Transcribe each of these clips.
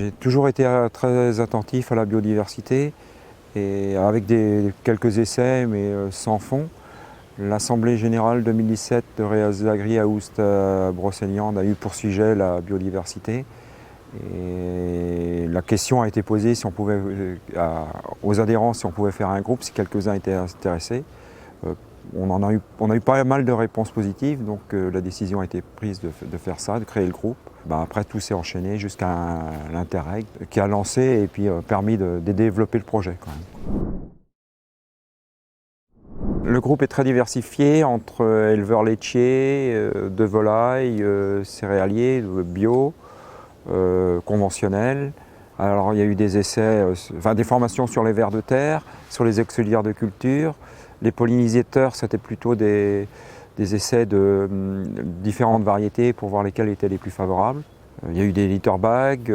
J'ai toujours été très attentif à la biodiversité et avec quelques essais mais sans fond. L'Assemblée générale 2017 de Reasagri à Oust-Brocéliande a eu pour sujet la biodiversité. Et la question a été posée si on pouvait, aux adhérents si on pouvait faire un groupe, si quelques-uns étaient intéressés. On a eu pas mal de réponses positives, donc la décision a été prise de faire ça, de créer le groupe. Après tout s'est enchaîné jusqu'à l'Interreg qui a lancé et puis permis de développer le projet quand même. Le groupe est très diversifié entre éleveurs laitiers, de volailles, céréaliers, bio, conventionnels. Alors il y a eu des essais, des formations sur les vers de terre, sur les auxiliaires de culture. Les pollinisateurs, c'était plutôt des essais de différentes variétés pour voir lesquelles étaient les plus favorables. Il y a eu des litter bags.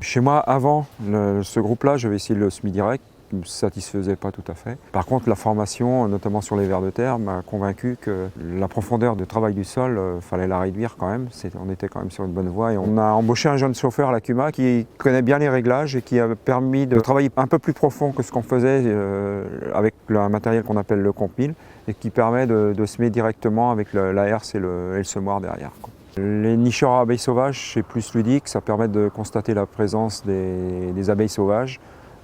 Chez moi, avant ce groupe-là, j'avais essayé le semi-direct, qui ne me satisfaisait pas tout à fait. Par contre, la formation, notamment sur les vers de terre, m'a convaincu que la profondeur de travail du sol, fallait la réduire quand même. On était quand même sur une bonne voie. Et on a embauché un jeune chauffeur à la CUMA qui connaît bien les réglages et qui a permis de travailler un peu plus profond que ce qu'on faisait avec un matériel qu'on appelle le compile et qui permet de semer directement avec la herse et le semoir derrière, quoi. Les nicheurs à abeilles sauvages, c'est plus ludique, ça permet de constater la présence des abeilles sauvages,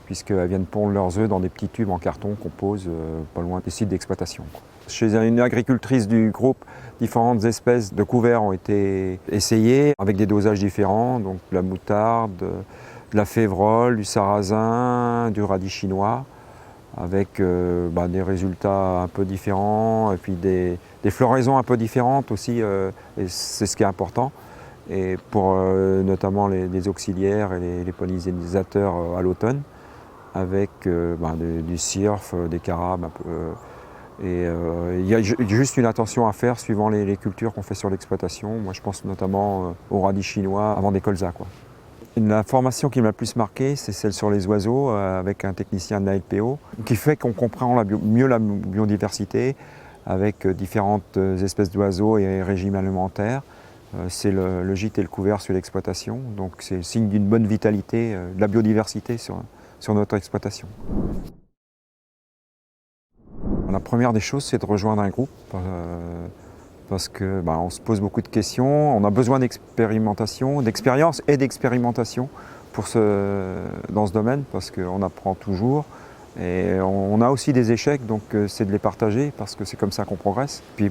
puisqu'elles viennent pondre leurs œufs dans des petits tubes en carton qu'on pose pas loin des sites d'exploitation. Chez une agricultrice du groupe, différentes espèces de couverts ont été essayées avec des dosages différents, donc de la moutarde, de la févrole, du sarrasin, du radis chinois, avec des résultats un peu différents et puis des floraisons un peu différentes aussi, et c'est ce qui est important. Et pour notamment les auxiliaires et les pollinisateurs à l'automne, avec du cirf, des carabes. Il y a juste une attention à faire suivant les cultures qu'on fait sur l'exploitation. Moi je pense notamment au radis chinois avant des colzas, quoi. La formation qui m'a le plus marqué, c'est celle sur les oiseaux avec un technicien de la LPO, qui fait qu'on comprend mieux la biodiversité avec différentes espèces d'oiseaux et régimes alimentaires. C'est le gîte et le couvert sur l'exploitation, donc c'est le signe d'une bonne vitalité, de la biodiversité sur notre exploitation. La première des choses, c'est de rejoindre un groupe. Parce qu'on se pose beaucoup de questions, on a besoin d'expérimentation, d'expérience et d'expérimentation dans ce domaine, parce qu'on apprend toujours. Et on a aussi des échecs, donc c'est de les partager, parce que c'est comme ça qu'on progresse. Puis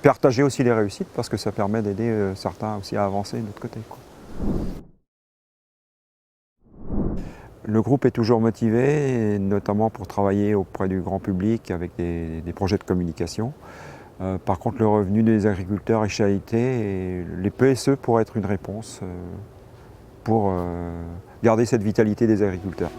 partager aussi les réussites, parce que ça permet d'aider certains aussi à avancer de l'autre côté, quoi. Le groupe est toujours motivé, notamment pour travailler auprès du grand public avec des projets de communication. Par contre, le revenu des agriculteurs est chahuté et les PSE pourraient être une réponse pour garder cette vitalité des agriculteurs.